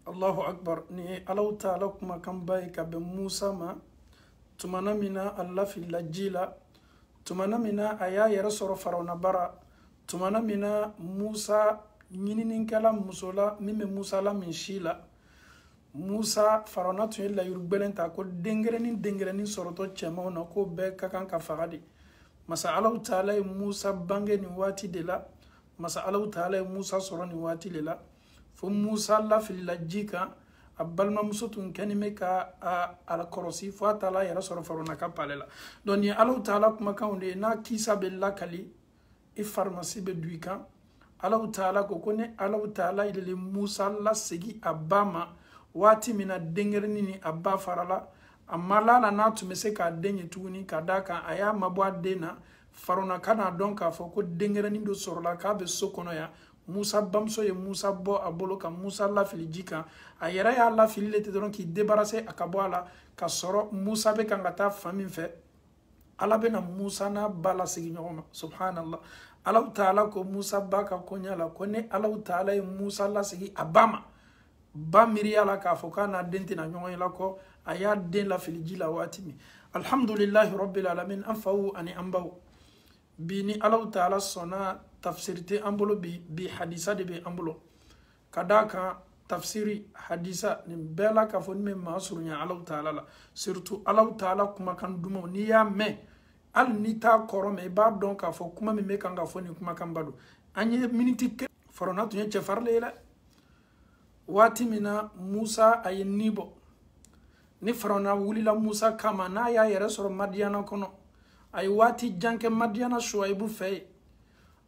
Allahu Akbar ni Allah Ta'ala kuma kan bai ka be Musa ma tumana mina Allah fil lajila tumana mina aya yara soro Faraona bara tumana mina Musa nyininin kala musola mime Musa la min shila Musa Faraona tun la yurbelen ta ko dengerenin soroto chema na ko be kakan ka fagadi masa Allah Ta'ala Musa bange ni wati de la masa Allah Ta'ala Musa soro ni wati de la fo Musa la fil lajika abalma musutun kanime ka ala korosi fo Ta'ala yara soro Faraona ka palela don ni Allah Ta'ala kuma kaunde na kisa bella kali e pharmacie be duika Allah Ta'ala ko kone Allah Ta'ala ile Musa la segi abama wati mina dengerini ni abba farala amma lala na tumese ka denye tuni kadaka aya mabwa dena Faraona kana donka fo ko dengerini do sorla ka be sokono ya Musa bamso ye Musa bo abolo ka Musa la filijika ayera ya la filete don ki débarrasser akabwala ka soro Musa be kangata famin fe ala bena Musa na bala sigi nyoma subhanallah Allah Ta'ala ko Musa baka konyala kone Allah Ta'ala Musa la sigi abama ba miriala ka fokana denti na nyongo la ko aya den la filijila watimi alhamdulillah rabbil alamin anfa'u ani ambaw bini Allah Ta'ala sona tafsirte ambolo bi hadisa de be ambolo kadaka tafsiri hadisa ni bela ka foni me masurunya Allah Ta'ala la surtout Allah Ta'ala kuma kan dumo ni ya me al nita korome ba donc ka fo kuma me kan ga foni kuma kan badu anye miniti ke Faraona tunye che farle la wati mina Musa ay nibo ni Faraona wulila Musa kama na ya yere soro Madiana kono ay wati janke Madiana Shuaibu fe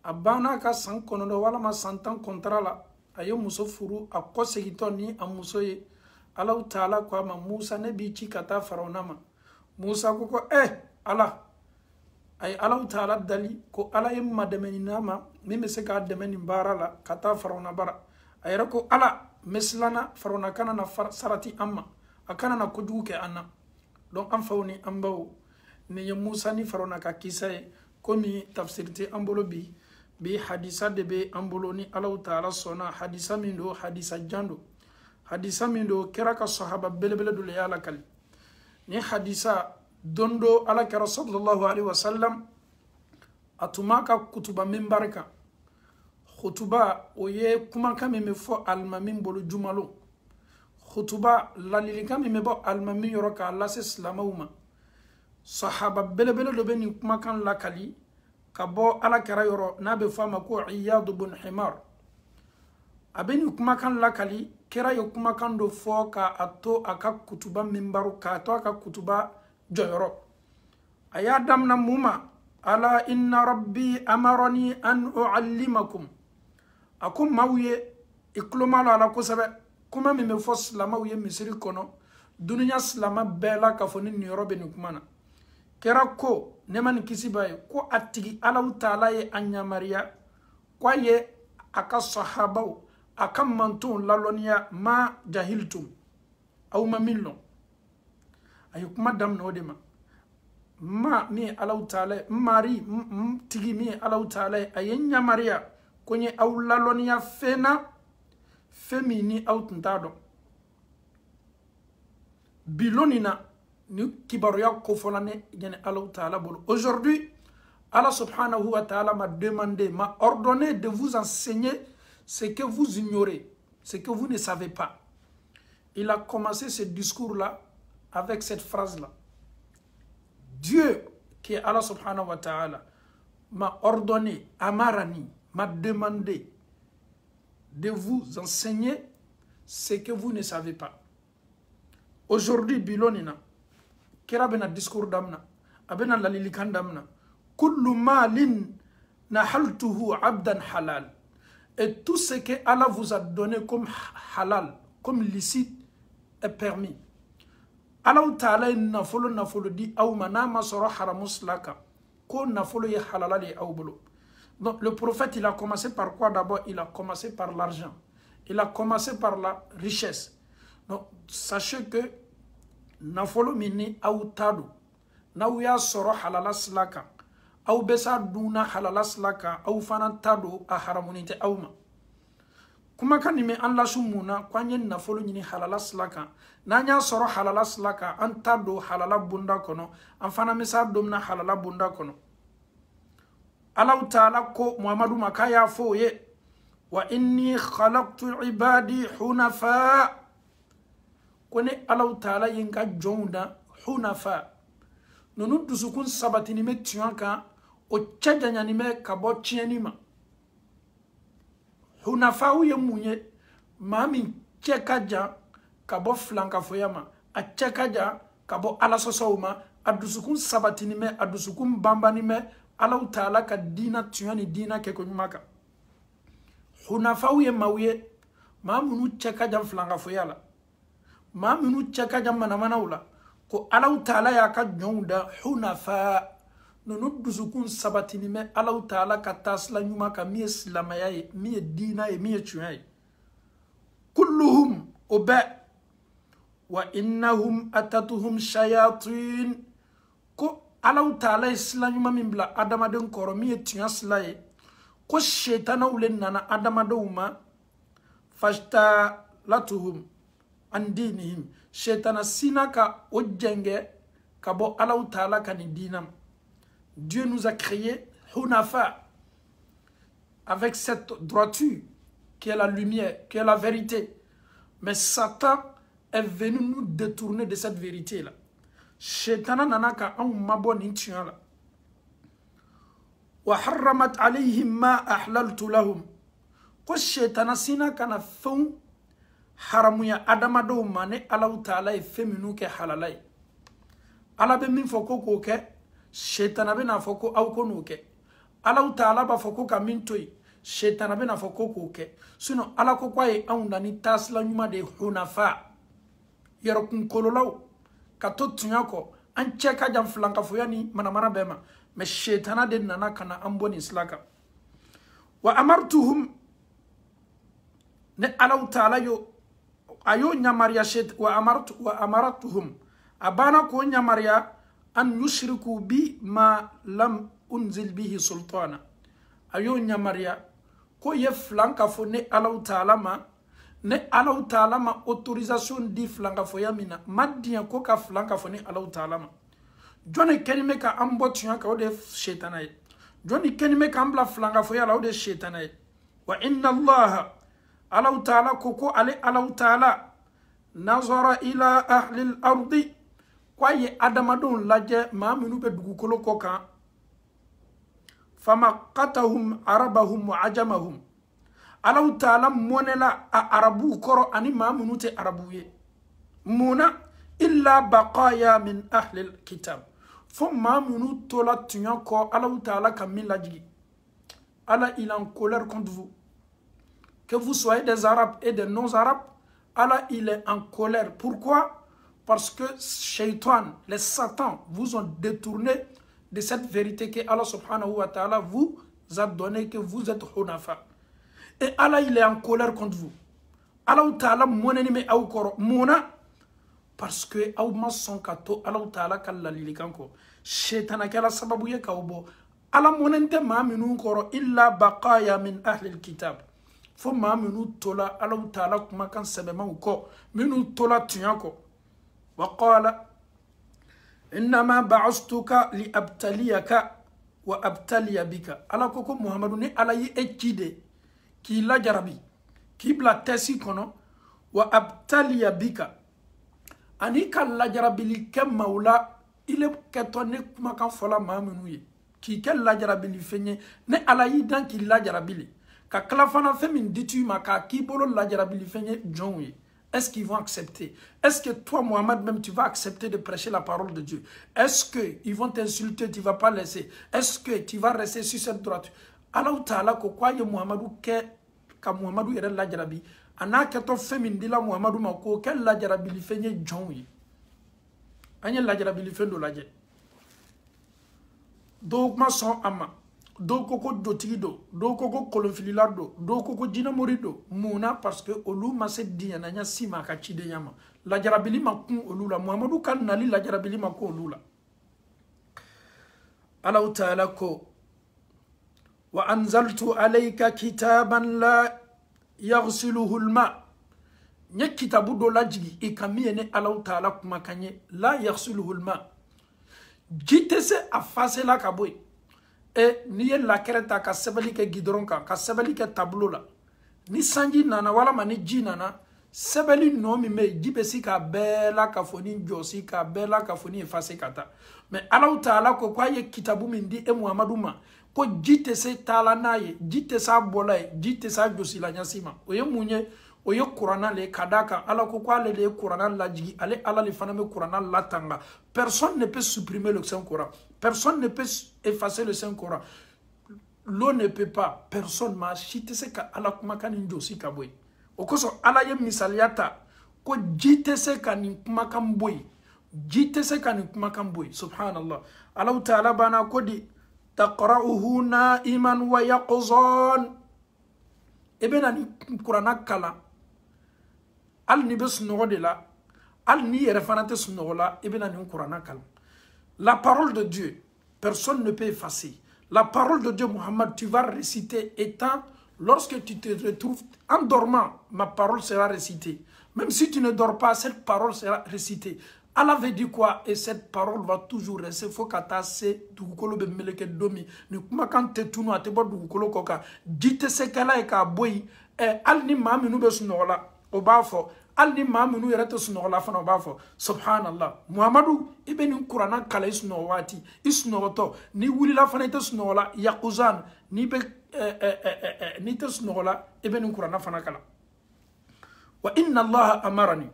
abana ka san kono do wala ma santan kontrala ayo muso furu akosegito ni amuso ye Allah Ta'ala ko ma Musa ne bi ci kata Faraona ma Musa ko ala ay Allah Ta'ala dali ko ala yim madameni nama mi se ka demeni barala kata Faraona bara ay rako ala mislana Faraona kana na sarati amma akana na kujuke anna don an fawni ambaw ni Musa ni Faraona ka kisaye komi tafsirti ambolo bi hadisa de be ambolo ni Allah Ta'ala sona hadisa mindo hadisa jando hadisa mindo kera ka sahaba belebele dul yala kali ni hadisa dondo ala kara sallallahu alaihi wasallam atumaka kutuba mimbarka khutuba oye kuma kame me fo almamin bolo jumalo khutuba lalili kame me bo almamin yoroka Allah se islamawma sahaba belebele do be ni kuma kan lakali kabo ala kara yoro na be fama ko Iyad ibn Himar abeni kuma kan lakali kera yo kuma kan do fo ka ato aka kutuba mimbaru ka to aka kutuba joyoro aya damna muma ala inna rabbi amarani an uallimakum akum mawye iklumalo ala kusabe kuma mi me fo slamawiye misiri kono dunya slama bela ka foni ni robe ni kumana kera ko neman kisibaye ko atigi Allah Ta'ala ye anyamaria kwa ye aka sahabao aka mantun lalonia ma jahiltum au mamillo ayo kuma dam no dema ma mi Allah Ta'ala mari tigi mi Allah Ta'ala ayenya maria konye au lalonia fena femini au tntado bilonina ni kibaruya ko folane gene Allah Ta'ala bolo aujourd'hui Allah subhanahu wa ta'ala m'a demandé m'a ordonné de vous enseigner ce que vous ignorez, ce que vous ne savez pas. Il a commencé ce discours là avec cette phrase là. Dieu qui est Allah subhanahu wa ta'ala m'a ordonné, amarani, m'a demandé de vous enseigner ce que vous ne savez pas. Aujourd'hui bilonina kera bena discours damna abena lalilikan damna kullu malin nahaltuhu abdan halal et tout ce que Allah vous a donné comme halal comme licite est permis. Allah Ta'ala nafolo di aw manama soro haramuslaka ko nafolo ye halala li aw bolo. Donc le prophète il a commencé par quoi d'abord? Il a commencé par l'argent, il a commencé par la richesse. Donc sachez que nafolo mini au tado na uya soro halala slaka au besa duna halala slaka au fana tado a haramunite auma kuma kan me an lasu muna kwanye nafolo nyini halala slaka nanya soro halala slaka an tado halala bunda kono an fana misa domna halala bunda kono Allah ta'ala ko Muhammadu makaya foye wa inni khalaqtu ibadi hunafa kone Allah ta'ala yinka jonda hunafa nonu dusukun sabatini me tuanka o tchajanya ni me kabo tienima hunafa uye munye mami chekaja kabo flanka foyama a chekaja kabo ala sosauma adusukun sabatini me adusukun bambani me Allah ta'ala ka dina tuyani dina ke konyumaka hunafa uye mauye mamunu chekaja flanka foyala mamunu chekaja manamana ula ko Allah ta'ala ya ka jonda hunafa nonu dusukun sabatini me Allah ta'ala ka tasla nyuma ka mi islamaya mi dina mi tuai kulluhum uba wa innahum atatuhum shayatin ko Allah ta'ala isla nyuma min bla adamaden koro mi tuai slaye ko shaytana ulen nana adamaduma fashta latuhum andinihim shaytana sinaka ojenge kabo Allah ta'ala kan dinam. Dieu nous a créés hunafa avec cette droiture qui est la lumière, qui est la vérité. Mais Satan est venu nous détourner de cette vérité-là. Shaytana nanaka an mabon intuala. Wa harramat alayhim ma ahlaltu lahum. Ko shaytana sina kana fon haramuya adamado mane Allah ta'ala e feminu ke halalai. Allah be min foko ko ke Shaytana be na foko au kono ke Allah ta'ala ba foko ka mintoi shaytana be na foko ko ke sino ala ko kwaye aunda ni tasla nyuma de hunafa yero kun kololaw ka to tunyako an cheka jam flanka foyani mana bema me shaytana de nana kana amboni slaka wa amartuhum ne Allah ta'ala yo ayo nyamaria shet wa amartuhum abana ko nyamaria an yushriku bi ma lam unzil bihi sultana ayo nyamaria ko ye flanka fo ne Allah ta'ala ma autorisation di flanka fo yamina madiya ko ka flanka fo ne Allah ta'ala ma jone kenime ka ambotuya ka ode shaytana e jone kenime ka ambla flanka fo yala ode shaytana e wa inna Allah ta'ala ko ale Allah ta'ala nazara ila ahli al-ardi kwaye adamadon laje maaminu be dugukolo kokan fama qatahum arabahum wa ajamahum Allah ta'ala monela a arabu koro ani maaminu te arabuye muna illa baqaya min ahli alkitab fo maaminu tola tunyako Allah ta'ala kamilaji Allah il est en colère contre vous que vous soyez des arabes et des non-arabes Allah il est en colère. Pourquoi? Parce que Shaitan, les satans, vous ont détourné de cette vérité que Allah subhanahu wa ta'ala vous a donné, que vous êtes hunafa. Et Allah, il est en colère contre vous. Allah ta'ala, mon ennemi, mona, parce que Allah son kato, Allah ta'ala, kalla lilikanko. Shaitan a kala sababuye kaubo. Allah monente ma minu koro illa baqaya min ahli al-kitab. Fo ma minu tola, Allah ta'ala kuma kan sebema uko. Minu tola tuyanko. وقال إنما بعثتك لأبتليك وأبتلي بك على كوكو محمد ني على يأكيد كي لا جربي كي بلا تسي كونو وأبتلي بك أني كان لا جربي لي كم مولا إلى كتوني كما كان فلا ما منوي كي كان لا جربي لي فني ني على يدان كي لا جربي لي ككلافنا فمن ديتو ما كي بولو لا جربي لي فني جونوي. Est-ce qu'ils vont accepter? Est-ce que toi, Mohamed, même, tu vas accepter de prêcher la parole de Dieu? Est-ce qu'ils vont t'insulter, tu ne vas pas laisser? Est-ce que tu vas rester sur cette droite? Allah Ta'ala, quoi, Mohamedou, ka Mohamedou yere la jarabi. Ana keto féminin de la Mohamedou mako, quel la jarabi li fait nye John yi. Anye la jarabi li fait de la jarabi. Donc, ma son ama. Do koko dotido, do koko kolonfililardo, do koko dinamorido, muna parce que olu mase diyananya sima kachide yama. La jarabili makun olu la, Muhammadu kan nali la jarabili makun olu la. Allah Ta'ala ko, wa anzaltu alayka kitaban la yaghsiluhu alma nye kitabu do lajigi ikamiye ne Allah Ta'ala kuma kanye la yaghsiluhu alma jite se afase la kaboy e ni ye la kereta ka sebali ke gidron ka sebali ke tableau la ni sanji nana wala mani ji nana sebeli nomi me jibesi ka bela ka foni josi ka bela ka foni efase kata mais Allah Ta'ala ko kwa ye kitabu mindi e Muhammadu ma ko jite se tala naye jite sa bolay jite sa josi la nyasima oye munye oye Qur'ana le kadaka ala ko kwa le Qur'ana la jigi ale ala le fana me Qur'ana la tanga personne ne peut supprimer le Saint-Coran personne ne peut effacer le Saint-Coran l'eau ne peut pas personne ma jite se ka ala kuma kan josi ka boy okoso ala ye misaliata ko jite se kan kuma kan boy jite se kan kuma kan boy subhanallah Allah Ta'ala bana ko di taqra'uhu na'iman wa yaqzan ebena ni Qur'ana kala al ni bes no de la al ni yere fanate suno la ebena ni Qur'ana kala la parole de Dieu personne ne peut effacer la parole de Dieu Muhammad tu vas réciter étant lorsque tu te retrouves en dormant ma parole sera récitée même si tu ne dors pas cette parole sera récitée. Allah veut dire quoi? Et cette parole va toujours rester. Faut qu'à se dugukolo be meleke domi. Ni kuma kan te tunu ate bo dugukolo koka. Jite se kala e ka boy. Al ni maminu be sunola. Obafo. Al ni maminu yerete sunola fana obafo. Subhanallah. Muhammadu ibe ni Qur'ana kala isnowati. Isnoto. Ni wuli la fana ite sunola. Yakuzan. Ni be ni te sunola. Ibe ni Qur'ana fana kala. Wa inna Allah amarani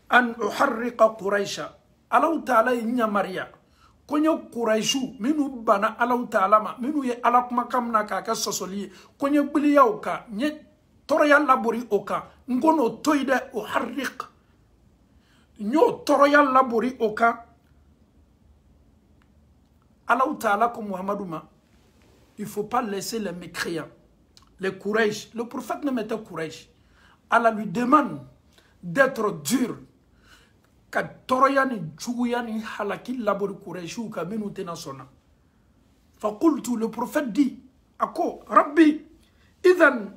an uharriqa Quraisha. Allah Ta'ala inya Maria. Konye Quraishu minu bana Allah Ta'ala ma minu ye ala kuma kamna ka sosoli konye biliya oka nye toroya labori oka ngono toide uharriq nyo toroya labori oka Allah Ta'ala comme Muhammadu ma il faut pas laisser les mécréants les Quraish. Le prophète ne mettait Quraish. Allah lui demande d'être dur ka toroyani juguyani halaki labori Quraishu ka minu tena sona. Faqultu, le prophète dit ako rabbi idhan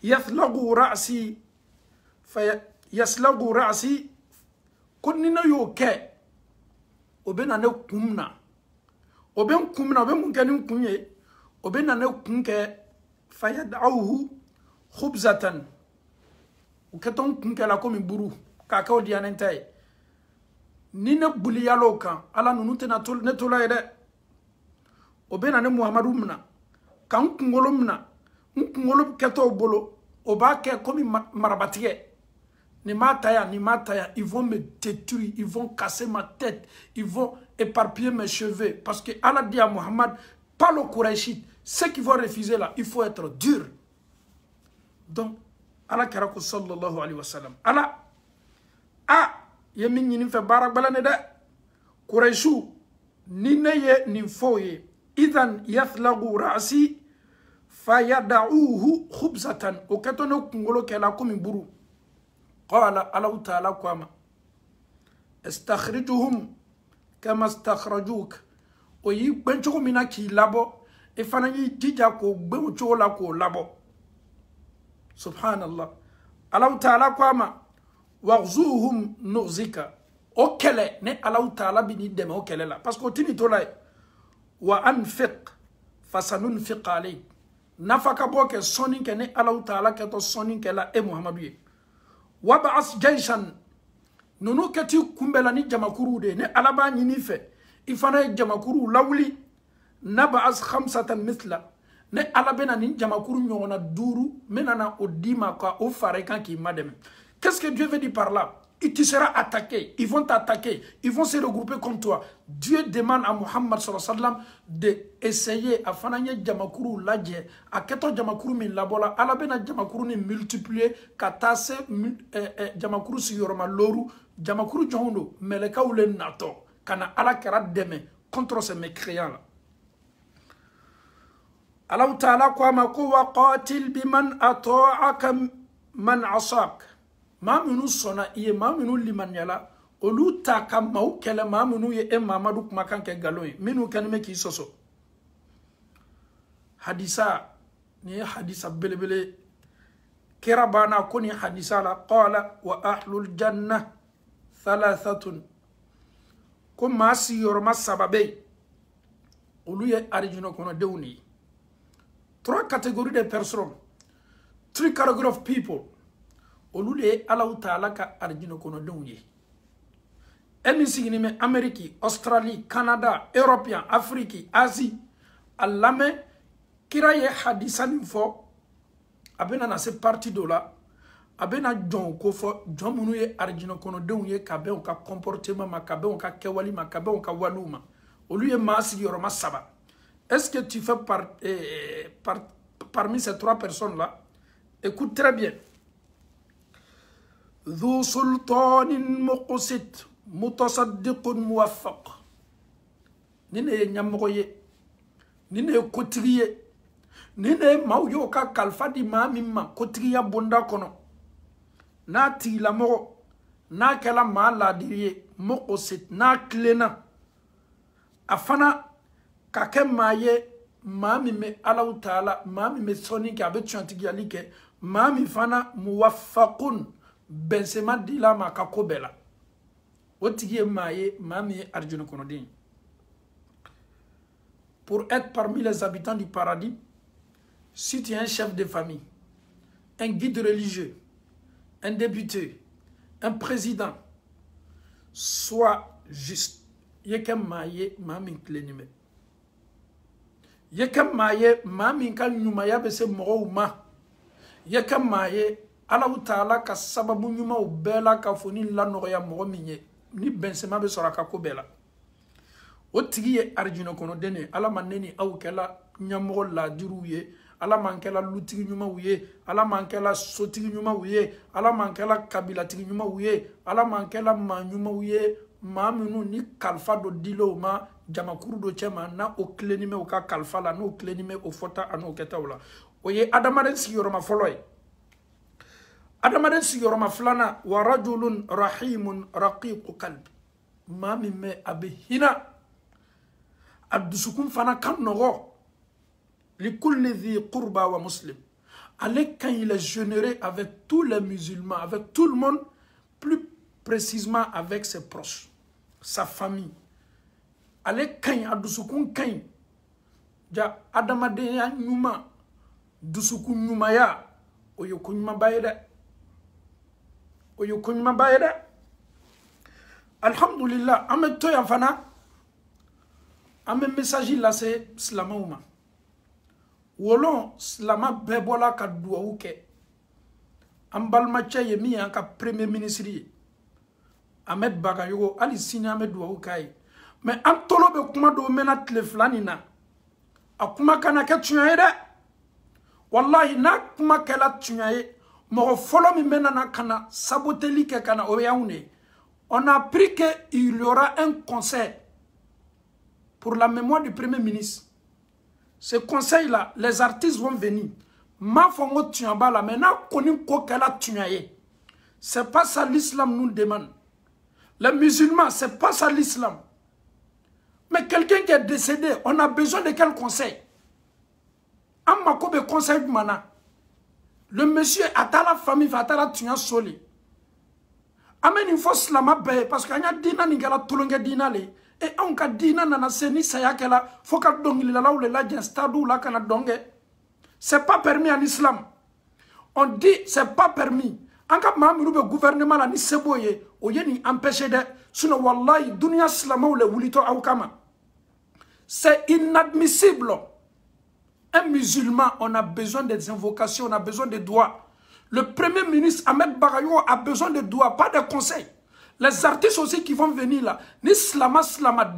yathlagu ra'si fa yaslagu ra'si konnina yoke obena ne kumna oben kumna oben munkani kunye obena ne kunke fayad'uhu khubzatan uketon kunke la komi buru kakao dianentaye nina buli yalo kan ala nunu tena tol ne tola ede obena ne Muhammadu mna kan kungolo mna kungolo keto bolo oba ke komi marabatige ni mataya ils vont me détruire, ils vont casser ma tête, ils vont éparpiller mes cheveux parce que Allah dit à Muhammad pas le Qurayshite, ceux qui vont refuser là il faut être dur. Donc Allah karako sallallahu alayhi wa sallam Allah yemin ni fe barak balane de Quraishu ni neye ni foye idhan yathlagu ra'si fayad'uhu khubzatan o katono kungolo kela komi buru qala Allah Ta'ala kwama istakhrijuhum kama istakhrajuk o yi gbencho mina ki labo e fana yi jija ko gbencho la ko labo subhanallah. Allah Ta'ala kwama waghzuhum nughzika o kele ne Allah Ta'ala bini deme o kele la parce que tini to la wa anfiq fasanunfiq alayk nafaka boke sonin ke ne Allah Ta'ala ke to sonin ke la e Muhammadu ye wab'as jayshan nunu kati kumbela ni jamakuru de ne alaba nyini fe ifana jamakuru lawli nab'as khamsatan mithla ne alabena ni jamakuru nyona duru menana odima ka o fare kan ki madem. Qu'est-ce que Dieu veut dire par là? Et tu seras attaqué, ils vont t'attaquer, ils vont se regrouper comme toi. Dieu demande à Muhammad sallallahu alayhi wa sallam d'essayer à fananye jamakuru ladje, à keto jamakuru min labola, alabena jamakuru ni multiplier, katase jamakuru siyoroma loru, jamakuru johondo, meleka ule nato, kana ala kera deme contre ces mécréants là. Allah Ta'ala kwa mako wa qatil biman ata'aka man asak. Mamunu sona iye mamunu limanyala olu taka mau kele mamunu ye Muhammadu kumakan ke galoy minu kanime ki soso hadisa ni hadisa belebele كربانا كوني حديثالا قال وأهل الجنة ثلاثة كما سيور ما سببي ولوية أرجونا كنا دوني 3 catégories de personnes 3 categories of people ولوية الله تعالى كأرجونا كنا دوني أمي سيغني من أمريكي أسترالي كندا أوروبيان أفريقي آسي اللامي كراية حديثاني فو abena na se parti do la abena jon ko fo jon munu ye arjino kono deun ye ka be on ka comportement ma ka be on ka kewali ma ka be on ka waluma olu ye masi yoro masaba. Est-ce que tu fais parmi ces 3 personnes là? Écoute très bien. ذو سلطان مقسط متصدق موفق نيني نيامغوي نيني كوتريي nene mauyo ka kalfa di mamima kotriya bonda kono na ti la mo na kala ma la diye moko sit na klena afana ka ke maye mami me Allah taala mami me soni ka be chantigi alike mami fana muwaffaqun bensema dila ma ka kobela otigi maye mami arjuna kono din. Pour être parmi les habitants du paradis, si tu es un chef de famille, un guide religieux, un député, un président, sois juste. Yekem maye mami klenime. Yekem maye mami kan nyumaya bese morouma. Yekem maye Allah Ta'ala ka sababu nyuma ubela ka foni la noya morominye. Ni bensema be soraka ko bela. Otigi ye arjino kono dene ala maneni au kala nyamoro la diruye. Ala mankela lutigi nyuma uye, ala mankela sotigi nyuma uye, ala mankela kabila tigi nyuma uye, ala mankela ma nyuma uye, ma minu ni kalfa do dilo ma jamakuru do chema na o klenime o ka kalfa la no klenime o fota ano ketawla. Oye adamaren siyoroma foloy. Adamaren siyoroma flana wa rajulun rahimun raqiqu qalb. Ma mimme abihina adusukum fana kan nogo. لكل ذي قربى ومسلم. Allez quand il est généreux avec tous les musulmans, avec tout le monde, plus précisément avec ses proches, sa famille. Allez quand il y a dusukun quand ja adamadeya nyuma dusukun nyuma ya oyokunyuma bayeda alhamdulillah ame to ya fana ame message là c'est slamauma. Wolon slama bebola ka duwawu ke ambalma chaye mi an ka premier ministre Ahmed Bagayogo ali sini Ahmed duwawu kai mais an tolo be kuma do mena tle flani na akuma kana ke tuyaye de wallahi na kuma kala tuyaye mo folo mi mena na kana saboteli ke kana o yaune. On a appris que il y aura un concert pour la mémoire du premier ministre. Ce conseil-là, les artistes vont venir. Ma fongo tunyaba la maintenant konim ko kala tunyaye. C'est pas ça l'islam nous demande. Les musulmans, c'est pas ça l'islam. Mais quelqu'un qui est décédé, on a besoin de quel conseil? Amma ko be conseil du mana. Le monsieur a la famille va la tunya soli. Amen il faut slama be parce que anya dina ni gala tulonge dina le. Et on ka dina nana seni sayakela foka dongi la ou la stadu la kana donge. C'est pas permis en islam. On dit c'est pas permis. En cas mamou le gouvernement la ni seboye o yeni empêcher de sinon wallahi dunia slama ou le wulito awkama. C'est inadmissible. Un musulman, on a besoin des invocations, on a besoin des doigts. Le premier ministre Ahmed Bagayogo a besoin de doigts, pas de conseils. Les artistes aussi qui vont venir là, ni slama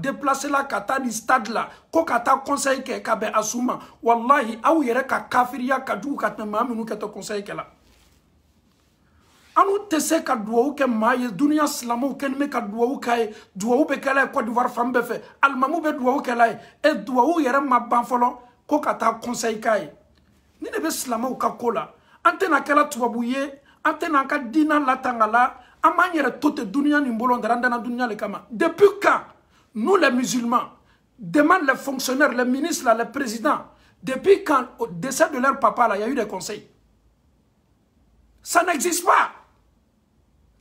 déplacer la kata du stade là, ko kata conseil ke kabe asuma. Wallahi, aou yere ka kafiria ka djou katna maminu ke to conseil ke la. Anu tese ka douaou ke maye, dunia slama ken me ka douaou kaye, douaou be kala Côte d'Ivoire fambe fe, almamou be douaou ke la, et douaou yere ma banfolon, ko kata conseil kaye. Ni ne be slama ou ka kola. Antena kala tuwabouye, antena ka dina la tangala, amanyere toute dunia ni mbolon dans dunia le kama. Depuis quand nous les musulmans demandent les fonctionnaires, les ministres, là, les présidents, depuis quand au décès de leur papa là, il y a eu des conseils. Ça n'existe pas.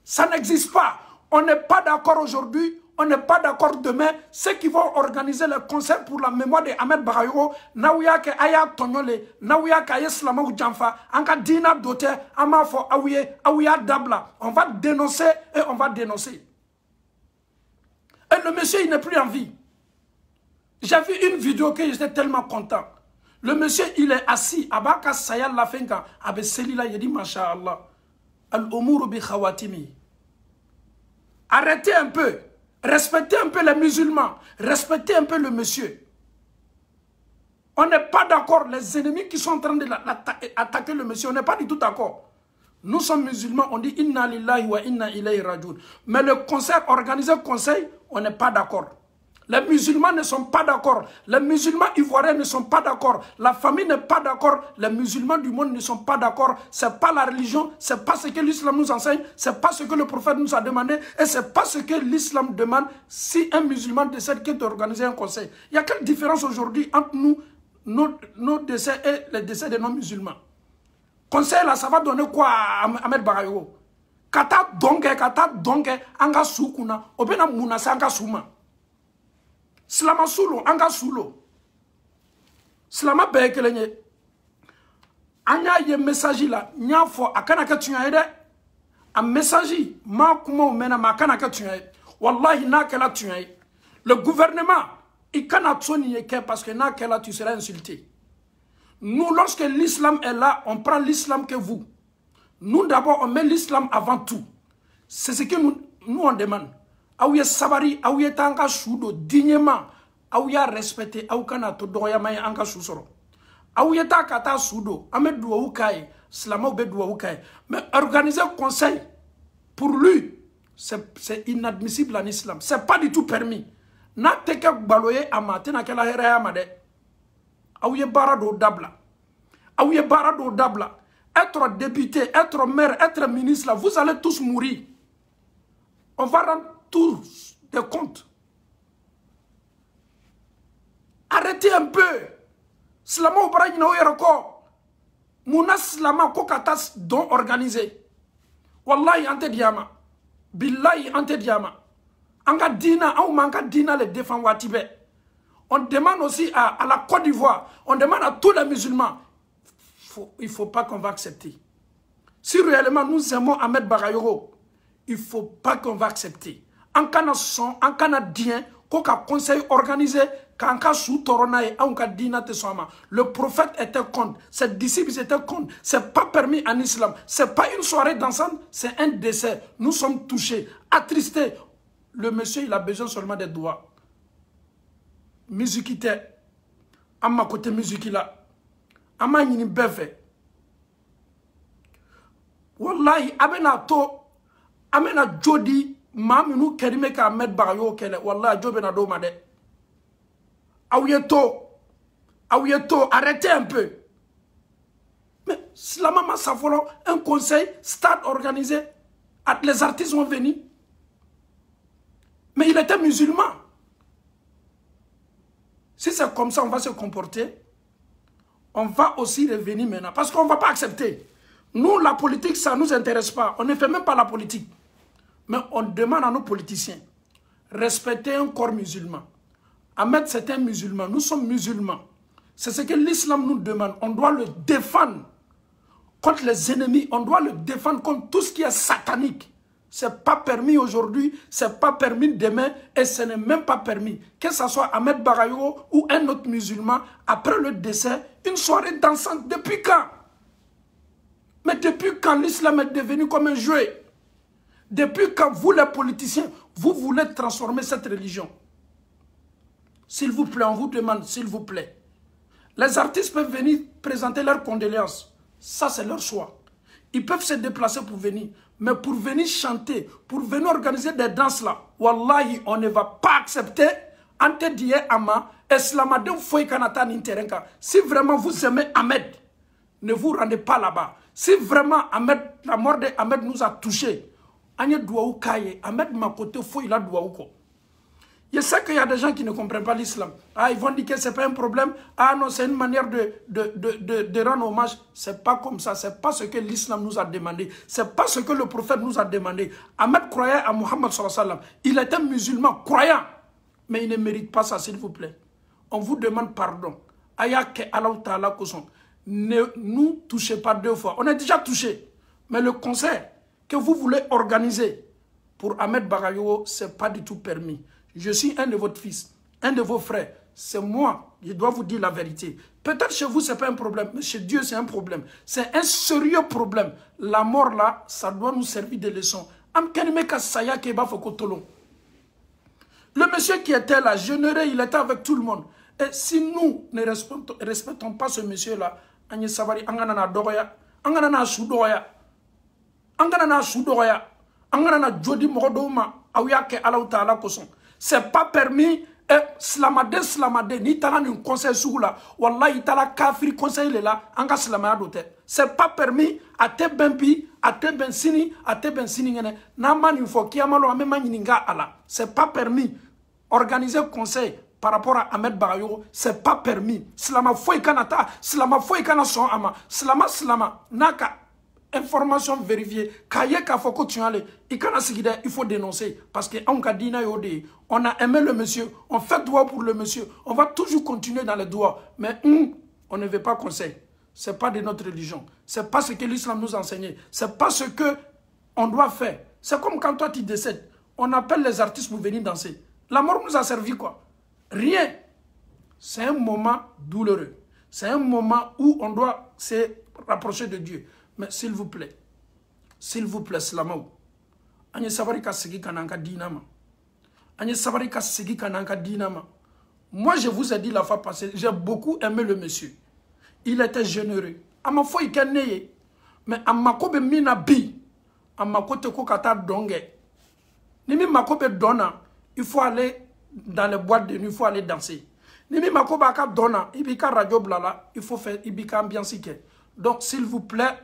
Ça n'existe pas. On n'est pas d'accord aujourd'hui. On n'est pas d'accord demain. Ceux qui vont organiser le concert pour la mémoire de Ahmed Barayo, Naouya ke aya tonyole, Naouya ke aya slama ou janfa, anka dina dote, amafo aouya dabla. On va dénoncer et on va dénoncer. Et le monsieur, il n'est plus en vie. J'ai vu une vidéo que j'étais tellement content. Le monsieur, il est assis. Abaka Sayal Lafenka, avec Selila, il dit, Masha'Allah, Al-Umuru bi khawatimi. Arrêtez un peu. Respectez un peu les musulmans. Respectez un peu le monsieur. On n'est pas d'accord. Les ennemis qui sont en train d'attaquer le monsieur, on n'est pas du tout d'accord. Nous sommes musulmans, on dit Inna lillahi wa inna ilayhi rajoun. Mais le concert, organisé conseil, on n'est pas d'accord. Les musulmans ne sont pas d'accord. Les musulmans ivoiriens ne sont pas d'accord. La famille n'est pas d'accord. Les musulmans du monde ne sont pas d'accord. Ce n'est pas la religion. Ce n'est pas ce que l'islam nous enseigne. Ce n'est pas ce que le prophète nous a demandé. Et ce n'est pas ce que l'islam demande si un musulman décide d'organiser un conseil. Il y a quelle différence aujourd'hui entre nous, nos décès et les décès de nos musulmans? Conseil là, ça va donner quoi à Ahmed Barayo? Kata donge, anga soukuna. Obena mounasa anga souma. Slama soulo, anga soulo. Slama bekelenye. Anya ye message là, nya fo akana ka tuya ede. A message ma kuma o mena ma kana ka tuya. Wallahi na kala tuya. Le gouvernement, il kana tsoni yeke parce que na kala tu seras insulté. Nous, lorsque l'islam est là, on prend l'islam que vous. Nous d'abord, on met l'islam avant tout. C'est ce que nous on demande. Aouye sabari, aouye tanga choudo, dignement, aouye respecté, aoukana to doya maye anga chousoro. Aouye ta kata choudo, ame doua oukaye, slama oube doua oukaye. Mais organiser un conseil, pour lui, c'est inadmissible en islam. C'est pas du tout permis. Na teke baloye ama, tena kela heraya amade. Aouye barado dabla. Aouye barado dabla. Être député, être maire, être ministre, là, vous allez tous mourir. On va rendre tous des comptes. Arrêtez un peu. Slama obrayina oyeroko. Mouna slama kokatas don organisé. Wallahi ante diama. Billahi ante diama. Anga dina, ou manka dina le défend watibe. On demande aussi à la Côte d'Ivoire, on demande à tous les musulmans. Il ne faut pas qu'on va accepter. Si réellement nous aimons Ahmed Barayo, il ne faut pas qu'on va accepter. En Canada, en Canadien, qu'on a conseil organisé, quand on a sous Toronaï, on a dit le prophète était contre, ses disciples étaient contre. Ce n'est pas permis en islam. Ce n'est pas une soirée dansante, c'est un décès. Nous sommes touchés, attristés. Le monsieur, il a besoin seulement des doigts. Musique à ma côté musique là. Ama yini befe. Wallahi abena jodi maminu kerime ka Ahmed Barayo kele. Wallahi jobena do made. Aouyeto, arrêtez un peu. Mais Slama Massafolo, un conseil, stade organisé, les artistes vont venir. Mais il était musulman. Si c'est comme ça, on va se comporter. On va aussi revenir maintenant. Parce qu'on ne va pas accepter. Nous, la politique, ça ne nous intéresse pas. On ne fait même pas la politique. Mais on demande à nos politiciens, respecter un corps musulman. Ahmed, c'est un musulman. Nous sommes musulmans. C'est ce que l'islam nous demande. On doit le défendre contre les ennemis. On doit le défendre contre tout ce qui est satanique. Ce n'est pas permis aujourd'hui, ce n'est pas permis demain et ce n'est même pas permis. Que ce soit Ahmed Barayo ou un autre musulman, après le décès, une soirée dansante. Depuis quand? Mais depuis quand l'islam est devenu comme un jouet? Depuis quand vous les politiciens, vous voulez transformer cette religion? S'il vous plaît, on vous demande, s'il vous plaît. Les artistes peuvent venir présenter leurs condoléances. Ça, c'est leur choix. Ils peuvent se déplacer pour venir. Mais pour venir chanter, pour venir organiser des danses là, wallahi, on ne va pas accepter. Ante diye ama, eslamadem foy kanata ninterenka. Si vraiment vous aimez Ahmed, ne vous rendez pas là-bas. Si vraiment Ahmed, la mort de Ahmed nous a touchés, Anye douaou kaye, Ahmed makote foy la douaou ko. Je sais qu'il y a des gens qui ne comprennent pas l'islam. Ah, ils vont dire que ce n'est pas un problème. Ah non, c'est une manière de rendre hommage. Ce n'est pas comme ça. Ce n'est pas ce que l'islam nous a demandé. Ce n'est pas ce que le prophète nous a demandé. Ahmed croyait à Mohammed sallallahu alayhi wa sallam. Il était musulman, croyant. Mais il ne mérite pas ça, s'il vous plaît. On vous demande pardon. Ayake Allah Ta'ala Koson. Ne nous touchez pas 2 fois. On est déjà touché. Mais le conseil que vous voulez organiser pour Ahmed Bagayogo, ce n'est pas du tout permis. Je suis un de votre fils, un de vos frères. C'est moi, je dois vous dire la vérité. Peut-être chez vous, ce n'est pas un problème, mais chez Dieu, c'est un problème. C'est un sérieux problème. La mort, là, ça doit nous servir de leçon. Le monsieur qui était là, généreux, il était avec tout le monde. Et si nous ne respectons pas ce monsieur-là, Agnès Savary, Anganana Doya, Anganana Soudoya, Anganana Soudoya, Anganana Jodi Morodoma, Aouyake Allah Ta'ala Koson. C'est pas permis. Slamade, ni tala ni conseil sous là, wallahi tala kafiri conseil là, anga slamaya dote. C'est pas permis à te bempi, à te bensini, ngene. Na mani fo kiamalo amema nyininga ala. C'est pas permis. Organiser conseil par rapport à Ahmed Bagayogo, c'est pas permis. Slama foi kanata, slama foi kana son ama, slama naka. Information vérifiée. Kaye Kafoko Tuale, il faut dénoncer. Parce qu'on a aimé le monsieur, on fait droit pour le monsieur. On va toujours continuer dans les droits. Mais on ne veut pas conseil. Ce n'est pas de notre religion. Ce n'est pas ce que l'islam nous enseignait. Ce n'est pas ce qu'on doit faire. C'est comme quand toi tu décèdes. On appelle les artistes pour venir danser. La mort nous a servi quoi? Rien. C'est un moment douloureux. C'est un moment où on doit se rapprocher de Dieu. Mais s'il vous plaît, Slamaou, Agnès Savary ka sigi kananka dinama. Agnès Savary ka sigi kananka dinama. Moi, je vous ai dit la fois passée, j'ai beaucoup aimé le monsieur. Il était généreux. Ama foi ikaneye, mais amakobe mina bi, amakote ko kata donge. Nimi makobe donna, il faut aller dans les boîtes de nuit, il faut aller danser. Nimi makobe aka donna, ibika radio blala, il faut faire ibika ambiance. Donc, s'il vous plaît,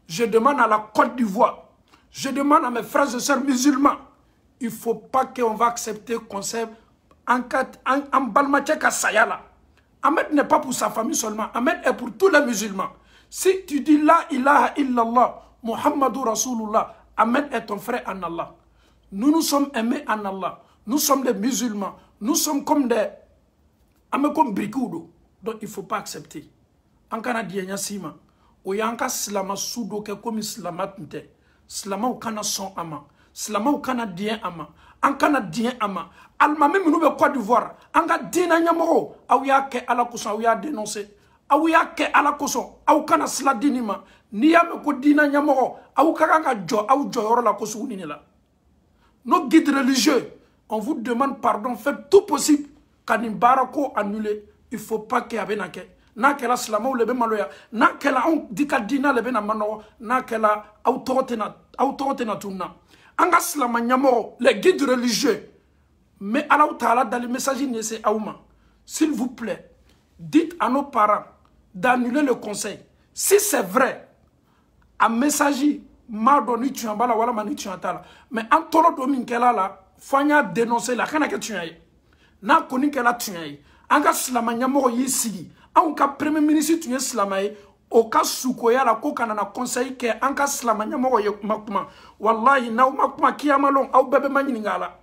je demande à la Côte d'Ivoire, je demande à mes frères et sœurs musulmans, il ne faut pas qu'on va accepter qu'on s'aime en Balmatcheka Sayala. Ahmed n'est pas pour sa famille seulement, Ahmed est pour tous les musulmans. Si tu dis la ilaha illallah, Muhammadou Rasulullah, Ahmed est ton frère en Allah. Nous nous sommes aimés en Allah. Nous sommes des musulmans. Nous sommes comme des... comme Brikoudo. Donc il ne faut pas accepter. En Canadien, Sima. O yanka slama sudo ke komi slama tinte slama o kana son ama slama o kana dien ama an kana dien ama alma même nous be Côte d'Ivoire anga dina nyamoro aw ya ke ala kuson aw ya dénoncer aw ya ke ala kuson aw kana sla dinima ni ya me ko dina nyamoro aw kaka jo aw jo yoro la kuson ni la. Nos guides religieux, on vous demande pardon, faites tout possible kanimbarako annuler. Il faut pas que abenake na kela slama ou lebe maloya na kela on dika dina lebe na mano na kela autorité na tunna anga slama nyamoro les guides religieux mais Allah Ta'ala dans le message c'est aouma, s'il vous plaît dites à nos parents d'annuler le conseil si c'est vrai un message m'a donné tu en bala wala mani tu en tala mais en tolo domin kela la fanya dénoncer la kana que tu as na koni kela tu as anga slama nyamoro yisigi an ka premier ministre tun ye silama ye o ka sukoya la ko kana na conseil ke an ka silama ɲɛmɔgɔ ye kuma wallahi n'aw ma kuma kiyamalon aw bɛɛ bɛ ma ɲininka la.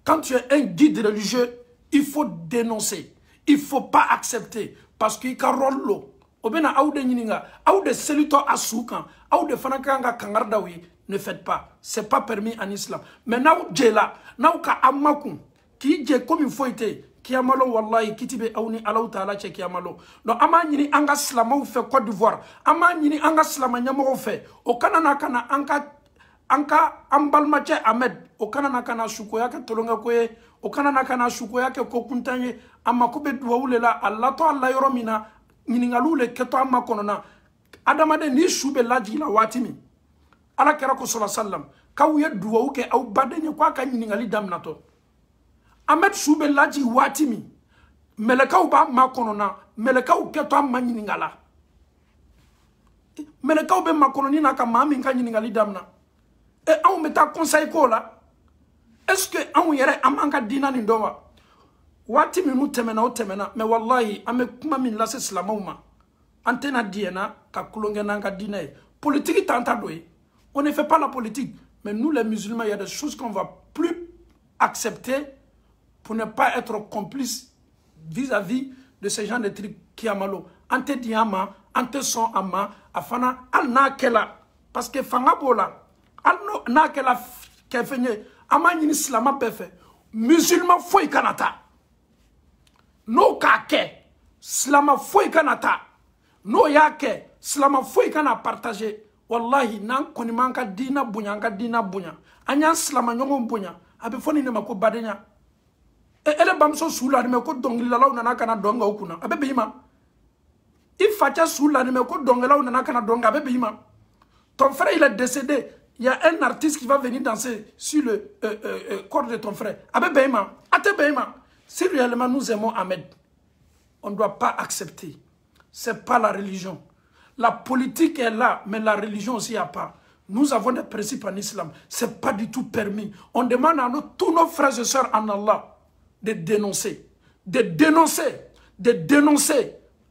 Quand tu es un guide religieux, il faut dénoncer, il faut pas accepter parce que ka rôle lo o bɛna aw de ɲininka aw de selitɔ a su kan aw de fana kan ka kangari d'aw ye. Ne faites pas, c'est pas permis en islam. Mais n'aw jɛla n'aw ka aw makun k'i jɛ comme foyi tɛ Kiamalo wallahi kitibe awni Allah Ta'ala che kiamalo. Donc ama nyini anga slama ou fait Côte d'Ivoire. Ama nyini anga slama nyamo fait. O kanana kana anka ambalmache Ahmed. O kanana kana shukoya ke tolonga koye. O kanana kana shukoya ke kokuntanye. Ama kobe duwaulela Allah to Allah yoromina. Nyini ngalule keto ama konona. Adamade ni shube laji la watimi. Ala kerako sallam. Kawye duwauke au badenye kwa ka nyini ngali damnato. Ahmed Soube laji watimi melekaw ba makonona melekaw keto ma nyiningala melekaw be makononi na ka ma min ka nyiningali damna e aw meta conseil ko la est-ce que an yɛrɛ an b'an ka diina nin dɔn wa waati minnu tɛmɛna o tɛmɛna mais wallahi an bɛ kuma min lase silamɛw ma an tɛna diɲɛna ka kulonkɛ n'an ka diinɛ ye politique t'an ta dɔ ye on ne fait pas la politique mais nous les musulmans il y a des choses qu'on va plus accepter pour ne pas être complice vis-à-vis de ces gens de trucs qui amalo an tɛ diɲɛ ma an tɛ sɔn a ma a fana hali n'a kɛla parce que fanga b'o la hali n'a kɛla kɛ fɛn ye an b'a ɲini silama bɛɛ fɛ musulman foyi kana taa n'o k'a kɛ silama foyi kana taa n'o y'a kɛ silama foyi kana partager wallahi n'an kɔni m'an ka diina bonya an ka diina bonya an y'an silama ɲɔgɔn bonya a bɛ fɔ nin de ma ko badenya ele bamuso su la ko dɔnkilidalaw nana kana dɔn o kunna a bɛ bɛn i ma i facɛ su la ko dɔnkilidalaw nana kana dɔn a bɛ bɛn i ma ton frère il est décédé il y a un artiste qui va venir danser sur le corps de ton frère a bɛ bɛn i ma a tɛ bɛn i ma si réellement nous aimons Ahmed on ne doit pas accepter c'est pas la religion la politique est là mais la religion aussi a pas. Nous avons des principes en islam c'est pas du tout permis. On demande à tous nos frères et sœurs en Allah de dénoncer,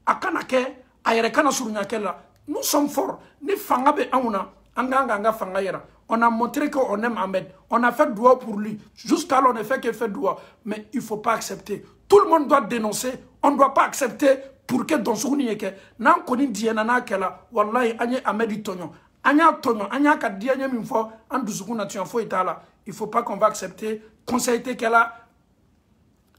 Akanake, Ayerekana Surunyakela. Nous sommes forts. Ni Fangabe Auna, Anganga Fangayera. On a montré qu'on aime Ahmed. On a fait doigt pour lui. Jusqu'à là, on a fait qu'il fait doigt. Mais il ne faut pas accepter. Tout le monde doit dénoncer. On ne doit pas accepter pour que dans ce que nan koni diena kela wallahi anye Ahmed Tonyo. Anya Tonyo, anya ka dianya minfo an dusukuna tu fo itala. Il faut pas qu'on va accepter conseiller qu'elle a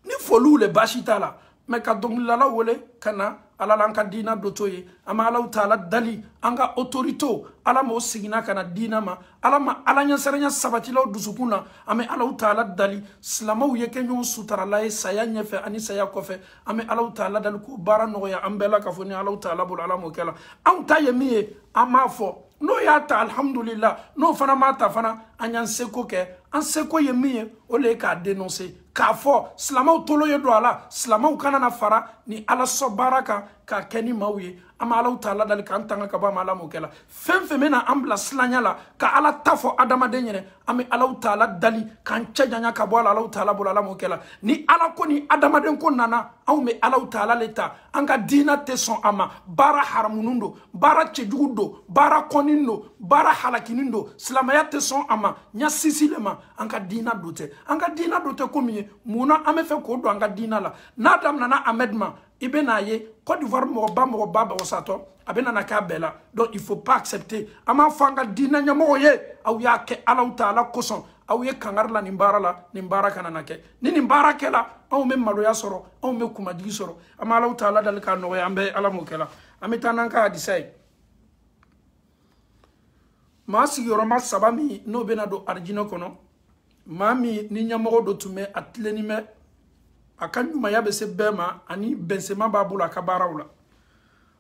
ni folou le bashita la mais ka donglala wole kana ala lanka dina dotoye ama ala taala dali anga autorito ala mo sigina kana dina ma ala ma ala nya serenya sabatila dusukuna ame ala taala dali slamaw yeke nyon sutara la saya nyefe ani saya kofe ame ala taala dal ko bara no ya ambela ka foni ala taala bul ala mo kala an tayemiye ama fo no yata alhamdulillah no fana mata fana anyan seko ke an seko yemiye ole ka dénoncer k'a fɔ silamaw tolo ye do ala silamaw kana na fara ni ala sɔ baara kan k'a kɛ ni maaw ye an bɛ alaw taala dali k'an tanga ka bɔ an bɛ ala m'o kɛ la fɛn fɛn bɛ na an bila silanya la ka ala ta fɔ adamaden ɲɛnɛ an bɛ alaw taala dali k'an cɛ janya ka bɔ a la alaw taala bolo ala m'o kɛ la ni ala ko ni adamaden ko nana anw bɛ alaw taala le ta an ka diina tɛ sɔn a ma baara haramunun don baara cɛjugu don baara kɔnin don baara halakinin don silamɛya tɛ sɔn a ma ɲasisi le ma an ka diina do tɛ an ka diina do tɛ komi ye muna an bɛ fɛ k'o don an ka diina la n'a daminɛna Ahmed ma i bɛ n'a ye Côte d'Ivoire mɔgɔba bɛ o satɔ a bɛ nana k'a bɛɛ la donc il faut pas accepter an b'a fɔ an ka diinɛ ɲɛmɔgɔw ye aw y'a kɛ alaw taala kosɔn aw ye kangari la nin baara kana na kɛ ni nin baara kɛla anw bɛ maloya sɔrɔ anw bɛ kumajigi sɔrɔ an bɛ alaw taala dali k'a nɔgɔya an bɛ ala m'o kɛ la an bɛ taa n'an ka hadisa ye maa sigiyɔrɔma 3 min n'o bɛna don arijinɛ kɔnɔ maa min ni ɲɛmɔgɔ dɔ tun bɛ a tilenin bɛ a ka ɲumanya bɛ se bɛɛ ma ani bɛnsɛma b'a bolo a ka baaraw la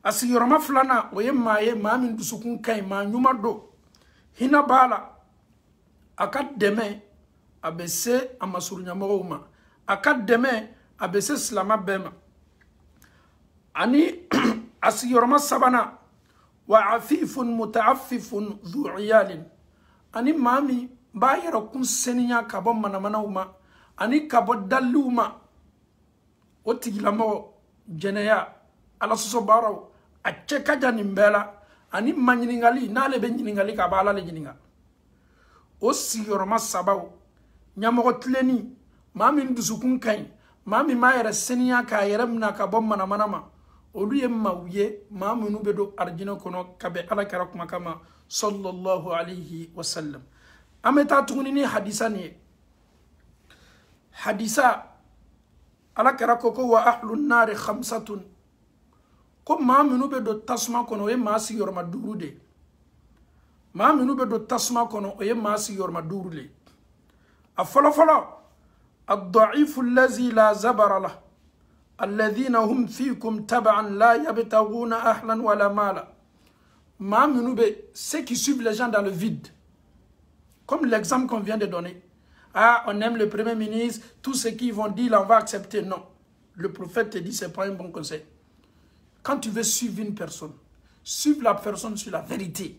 a sigiyɔrɔma 2nan o ye maa min dusukun ka ɲi maa ɲuman don hinɛ b'a la a ka dɛmɛ a bɛ se a masuruɲɛmɔgɔw ma a ka dɛmɛ a bɛ se silama bɛɛ ma ani a sigiyɔrɔma 3nan wa afifun mutaaffifun dhu iyalin ani maa min b'a yɛrɛ kun seniya ka bɔ manamanaw ma ani ka bɔ daliw ma o tigilamɔgɔ jɛnɛya ala sɔsɔ baaraw a cɛ ka jan nin bɛɛ la ani ma ɲiningali n'ale bɛ ɲiningali k'a b'a ala le ɲininka o sigiyɔrɔma 3 ɲɛmɔgɔ tilenni maa min dusukun ka ɲi maa min b'a yɛrɛ seniya k'a yɛrɛ minɛ ka bɔ manamana ma olu ye maaw ye maa minnu bɛ don arijinɛ kɔnɔ ka bɛn ala kɛra kumakan ma sallallahu alayhi wa sallam an bɛ taa tuguni ni hadisa nin ye hadisa ala kɛra ko wa ahlu nari 5 ko maa minnu bɛ don tasuma kɔnɔ o ye maa sigiyɔrɔma 5 de maa minnu bɛ don tasuma kɔnɔ o ye maa sigiyɔrɔma 5 de a fɔlɔfɔlɔ ad-da'ifu allazi la zabara lahu الذين هم فيكم تبعا لا يبتغون أهلا ولا مالا ما منوبé ceux qui suivent les gens dans le vide comme l'exemple qu'on vient de donner ah on aime le premier ministre tout ce qu'ils vont dire là on va accepter non le prophète te dit c'est pas un bon conseil quand tu veux suivre une personne suive la personne sur la vérité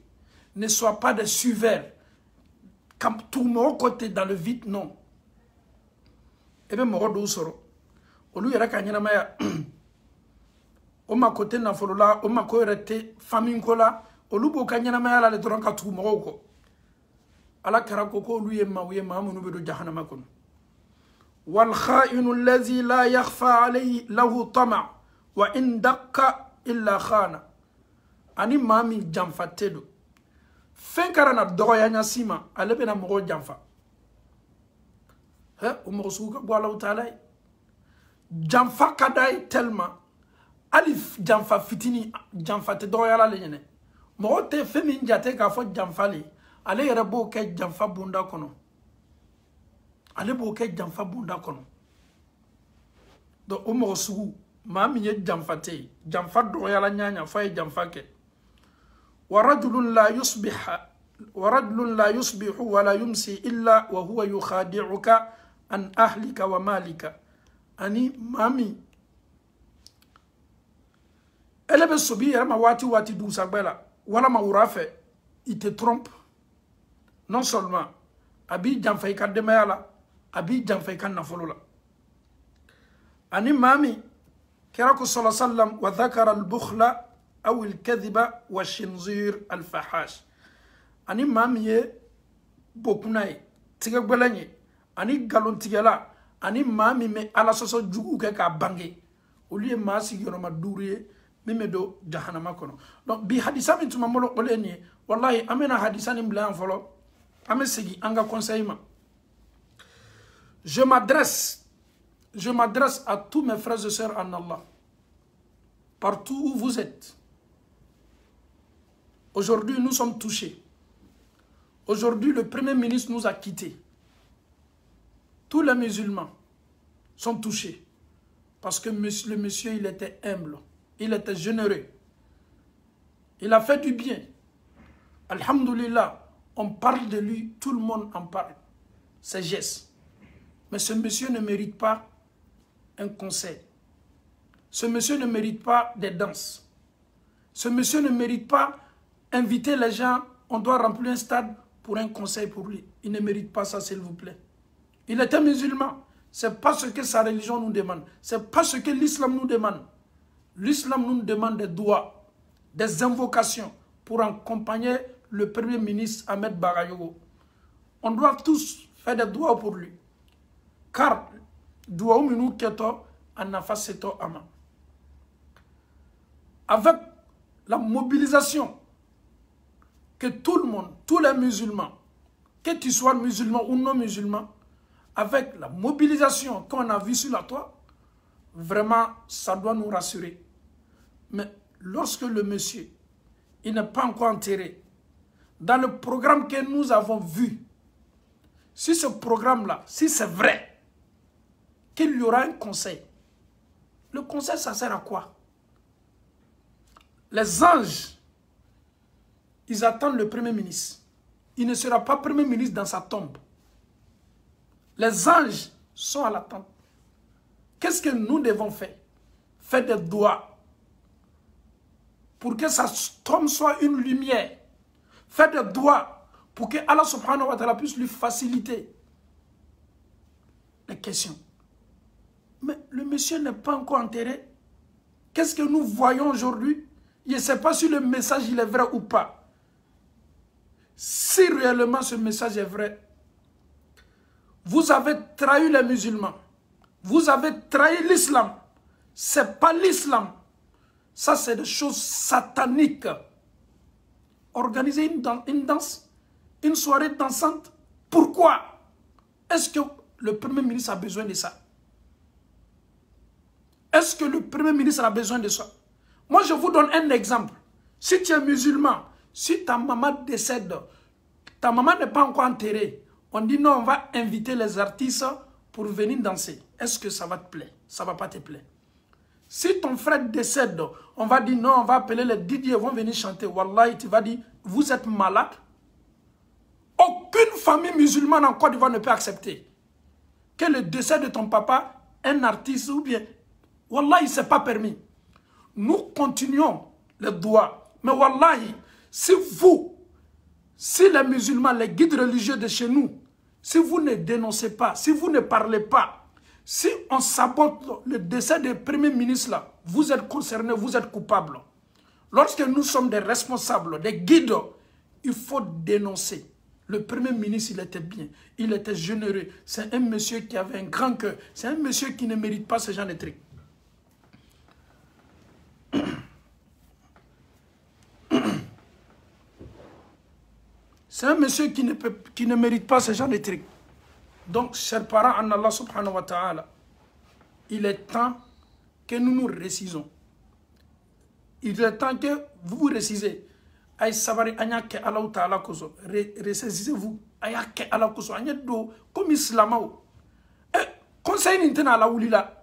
ne sois pas des suiveurs comme tout le monde côté dans le vide non ebe mogo do soro olu yɛrɛ ka ɲɛnamaya o ma ko tɛ nafolo la o ma ko yɛrɛ tɛ famille ko la olu b'o ka ɲɛnamaya la le dɔrɔn ka tugu mɔgɔw kɔ ala kɛra ko olu ye maa minnu bɛ don jahanama kɔnɔ والخائن الذي لا يخفى عليه له طمع وإن دق إلا خان ani maa min janfa tɛ don fɛn kɛra na dɔgɔya ɲasi ma ale bɛna mɔgɔw janfa o mɔgɔ sugu ka bɔ Alahu Taala ye janfa ka d'a ye tellement hali janfa fitini janfa tɛ dɔgɔyala le ɲɛnɛ mɔgɔ tɛ fɛn min jate k'a fɔ janfa le ale yɛrɛ b'o kɛ janfa bonda kɔnɔ ale b'o kɛ janfa bonda kɔnɔ donc o mɔgɔ sugu maa min ye janfa tɛ ye janfa dɔgɔyala ɲaɲa f'a ye janfa kɛ ورجل لا يصبح ولا يمسي إلا وهو يخادعك عن أهلك ومالك أني مامي elle be sobi yɛrɛ ma waati dugusɛgbɛ la walama wura fɛ il te trompe non seulement a b'i janfa i ka denbaya la a b'i janfa i ka nafolo la ani maa min kɛra ko sala sallam wa dhakara al-bukhla أو الكذب والشنزير الفحاش أني مامي بوكناي تيجبلني أني قالون تيجلا أني مامي مي على سوسو جوجو كابانجي ولي ماسي يوم دوري ميمدو جهنم كونو donc bi hadisa min tuma molo oleni wallahi amena hadisa ni blan folo amesigi anga conseil ma je m'adresse à tous mes frères et sœurs en Allah partout où vous êtes. Aujourd'hui, nous sommes touchés. Aujourd'hui, le Premier ministre nous a quittés. Tous les musulmans sont touchés. Parce que le monsieur, il était humble. Il était généreux. Il a fait du bien. Alhamdulillah, on parle de lui, tout le monde en parle. Ses gestes. Mais ce monsieur ne mérite pas un conseil. Ce monsieur ne mérite pas des danses. Ce monsieur ne mérite pas inviter les gens. On doit remplir un stade pour un conseil pour lui. Il ne mérite pas ça, s'il vous plaît. Il était musulman. Ce n'est pas ce que sa religion nous demande. Ce n'est pas ce que l'islam nous demande. L'islam nous demande des doigts, des invocations pour accompagner le Premier ministre Ahmed Bagayogo. On doit tous faire des doigts pour lui. Car, doigt minou keto, anafaseto ama. Avec la mobilisation que tout le monde, tous les musulmans, que tu sois musulman ou non musulman, avec la mobilisation qu'on a vue sur la toile, vraiment, ça doit nous rassurer. Mais lorsque le monsieur, il n'est pas encore enterré, dans le programme que nous avons vu, si ce programme-là, si c'est vrai, qu'il y aura un conseil, le conseil, ça sert à quoi? Les anges, ils attendent le Premier ministre. Il ne sera pas Premier ministre dans sa tombe. Les anges sont à l'attente. Qu'est-ce que nous devons faire? Faire des doigts pour que sa tombe soit une lumière. Faire des doigts pour que Allah subhanahu wa ta'ala puisse lui faciliter les questions. Mais le monsieur n'est pas encore enterré. Qu'est-ce que nous voyons aujourd'hui? Je ne sais pas si le message il est vrai ou pas. Si réellement ce message est vrai, vous avez trahi les musulmans. Vous avez trahi l'islam. Ce n'est pas l'islam. Ça, c'est des choses sataniques. Organiser une danse, une soirée dansante. Pourquoi? Est-ce que le Premier ministre a besoin de ça? Est-ce que le Premier ministre a besoin de ça? Moi, je vous donne un exemple. Si tu es musulman, si ta maman décède, ta maman n'est pas encore enterrée, on dit non, on va inviter les artistes pour venir danser. Est-ce que ça va te plaire? Ça ne va pas te plaire. Si ton frère décède, on va dire non, on va appeler les DJ, ils vont venir chanter. Wallahi, tu vas dire, vous êtes malade. Aucune famille musulmane en Côte d'Ivoire ne peut accepter que le décès de ton papa, un artiste ou bien. Wallahi, ce n'est pas permis. Nous continuons les doigts. Mais wallahi, si les musulmans, les guides religieux de chez nous, si vous ne dénoncez pas, si vous ne parlez pas, Si on sabote le décès des premiers ministres là, vous êtes concernés, vous êtes coupables. Lorsque nous sommes des responsables, des guides, il faut dénoncer. Le premier ministre, il était bien, il était généreux. C'est un monsieur qui avait un grand cœur. C'est un monsieur qui ne mérite pas ce genre de trucs. C'est un monsieur qui ne mérite pas ce genre de trucs. Donc, chers parents en Allah subhanahu wa ta'ala, il est temps que nous nous récisons. Il est temps que vous vous récisez. Aïe savari anya ke Allah ta'ala koso. Ressaisissez-vous. Aya ke Allah koso. Anya do comme islamao. Conseil n'intena ala wulila.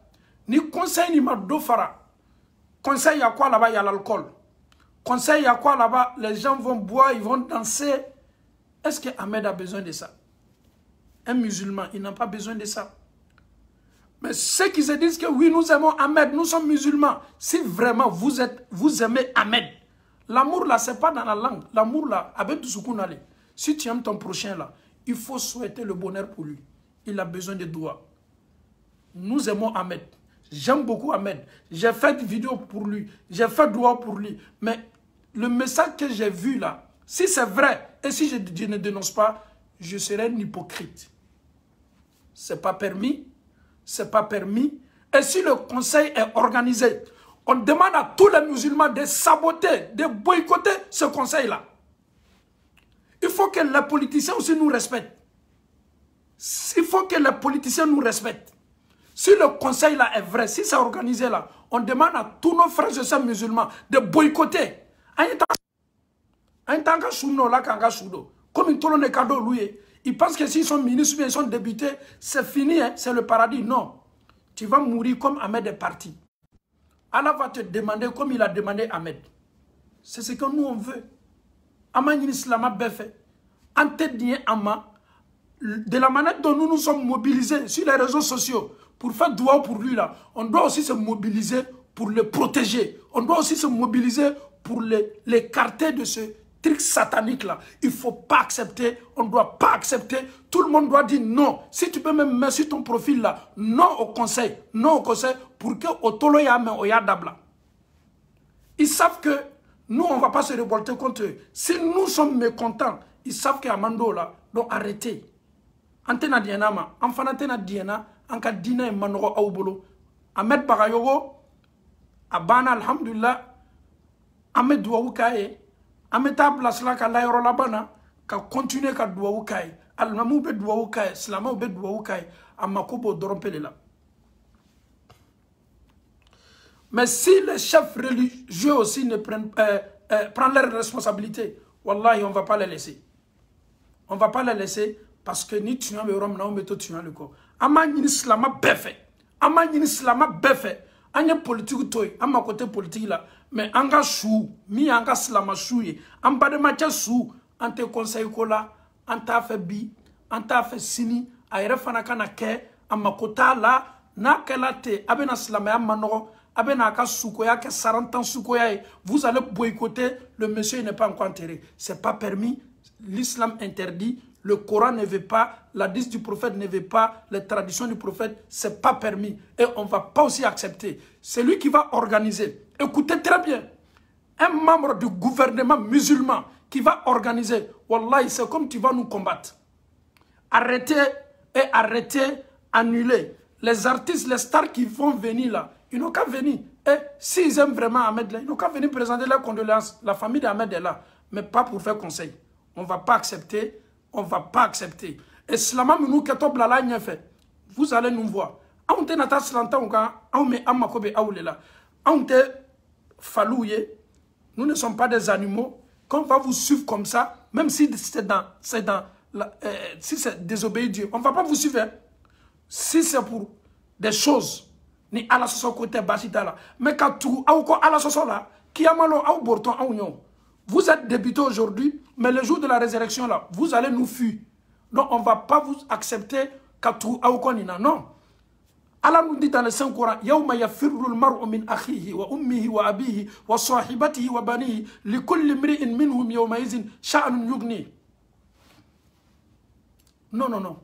Ni conseil ni ma do fara. Conseil à quoi là-bas il y a l'alcool. Conseil à quoi là-bas les gens vont boire, ils vont danser. Est-ce que Ahmed a besoin de ça? Un musulman, il n'a pas besoin de ça. Mais ceux qui se disent que oui, nous aimons Ahmed, nous sommes musulmans. Si vraiment vous aimez Ahmed, l'amour là, ce n'est pas dans la langue. L'amour là, avec tout ce qu'on a. Si tu aimes ton prochain là, il faut souhaiter le bonheur pour lui. Il a besoin de doigts. Nous aimons Ahmed. J'aime beaucoup Ahmed. J'ai fait des vidéos pour lui. J'ai fait doigts pour lui. Mais le message que j'ai vu là, si c'est vrai, et si je ne dénonce pas, je serai un hypocrite. Ce n'est pas permis. C'est pas permis. Et si le conseil est organisé, on demande à tous les musulmans de saboter, de boycotter ce conseil-là. Il faut que les politiciens aussi nous respectent. Il faut que les politiciens nous respectent. Si le conseil-là est vrai, si c'est organisé là, on demande à tous nos frères et sœurs musulmans de boycotter. Comme une tolone cadeau loué. Ils pensent que s'ils sont ministres, ils sont députés, c'est fini, hein, c'est le paradis. Non. Tu vas mourir comme Ahmed est parti. Allah va te demander comme il a demandé Ahmed. C'est ce que nous on veut. Ama yin islama befe. Ante dien ama. De la manière dont nous nous sommes mobilisés sur les réseaux sociaux pour faire doigt pour lui là, on doit aussi se mobiliser pour le protéger. On doit aussi se mobiliser pour l'écarter de ce truc satanique là. Il ne faut pas accepter, on ne doit pas accepter. Tout le monde doit dire non. Si tu peux même mettre sur ton profil là, non au conseil pour que Otolo Yame Oyadabla. Ils savent que nous on ne va pas se révolter contre eux. Si nous sommes mécontents, ils savent qu'Amando là, donc arrêtez. Antena Dianama, Anfanatena Diana, Anka Dina et Manoro Aubolo. Ahmed Bagayogo, Abana Alhamdulillah, Ahmed Douaoukaye. Ameta place là ka layoro labana ka continuer ka duwawu kay almamu be duwawu kay islamo be duwawu kay amakobo dorompele là. Mais si les chefs religieux aussi ne prennent leurs responsabilités, wallahi on va pas les laisser. On va pas les laisser parce que ni tu n'as pas rom na meto tu n'as le corps. Amani islama befe. Amani islama befe. Anya politique toy, ama côté politique là, mais anga chou, mi anga slama chouye, amba de matcha chou, ante conseil kola, anta fait bi, anta fait sini, ayre fanaka na ke, ama kota la, na kelate, abena slama ya manoro, abena aka soukoya, ke 40 ans soukoya, vous allez boycotter, le monsieur n'est pas encore enterré. C'est pas permis, l'islam interdit. Le Coran ne veut pas, l'hadith du prophète ne veut pas, les traditions du prophète, ce n'est pas permis. Et on ne va pas aussi accepter. C'est lui qui va organiser. Écoutez très bien. Un membre du gouvernement musulman qui va organiser. Wallahi, c'est comme tu vas nous combattre. Arrêtez annuler. Les artistes, les stars qui vont venir là, ils n'ont qu'à venir. Et s'ils aiment vraiment Ahmed là, ils n'ont qu'à venir présenter leurs condoléances. La famille d'Ahmed est là, mais pas pour faire conseil. On ne va pas accepter. On ne va pas accepter. Et cela nous vous allez nous voir. Nous ne sommes pas des animaux. Quand on va vous suivre comme ça, même si c'est si c'est désobéir Dieu, on ne va pas vous suivre. Si c'est pour des choses, ni à la côté basita mais quand tout à la là, qui a malo au borton vous êtes débuté aujourd'hui, mais le jour de la résurrection, là, vous allez nous fuir. Donc, on ne va pas vous accepter katou aoukonina. Non. Allah nous dit dans le Saint-Coran, Yawma yafirru al-mar'u min akhihi wa ummihi wa abihi wa sahibatihi wa banihi li kulli mri'in minhum yawma izin sha'nun yughni. Non, non, non.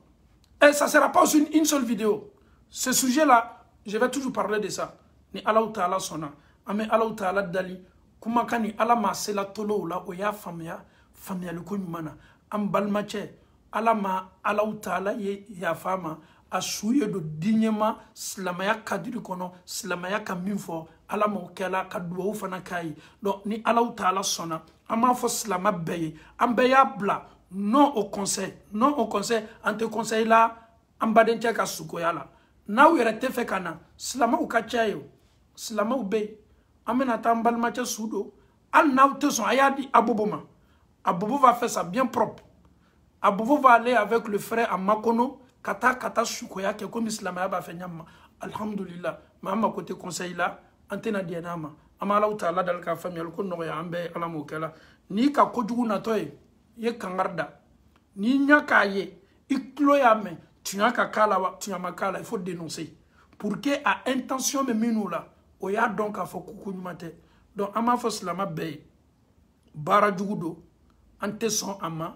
Et ça ne sera pas une seule vidéo. Ce sujet-là, je vais toujours parler de ça. Ni Allah Ta'ala sona. Ame Allah Ta'ala dali. Kuma kani Allah ma sela tolo la oya famia. Famia le kunyumana. Am balmache. Allah ma Allah Ta'ala ye ya fama. A souye do dignement silamaya kadiri kono. Silamaya ka minfo. Allah ma okela kadwa ufana kai. Donc ni Allah Ta'ala sona. Ama fo silama beye. Am beya bla. Non au conseil. Non au conseil. Ante conseil là. Am badenche ka sukoya la. Now you are tefekana, slama ukachayo, slama ube, amena tambalmacha sudo, al now te son ayadi aboboma. Abobo va faire ça bien propre. Abobo va aller avec le frère à Makono, kata sukoya, que comme slama va faire nyama. Alhamdulillah, ma côté conseil là, antena dianama. Amala utala dal ka famille, le kono ya ambe alamokela. Ni ka kojugu na toye, ye kangarda. Ni nyaka ye, iklo ya me. Tu n'as qu'à kala, tu n'as qu'à il faut dénoncer. Pour que à intention de minou là, o ya donc à faut coucou mate. Donc ama faut slama bay. Bara jugudo, ante son ama,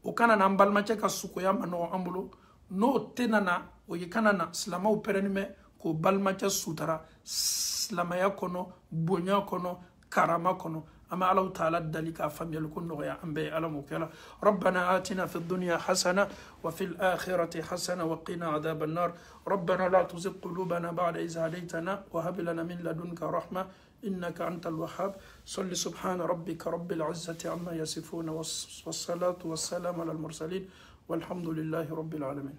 o kana na mbalma cheka sukoya mano ambulo, no tenana o ye kanana slama o perenime ko balma cha sutara, slama ya kono, bonya kono, karama kono. أما الله تعالى ذلك أفهم يلكون نغيا أنبي على مكلا ربنا آتنا في الدنيا حسنة وفي الآخرة حسنة وقنا عذاب النار ربنا لا تزغ قلوبنا بعد إذ هديتنا وهب لنا من لدنك رحمة إنك أنت الوهاب صل سبحان ربك رب العزة عما يصفون والصلاة والسلام على المرسلين والحمد لله رب العالمين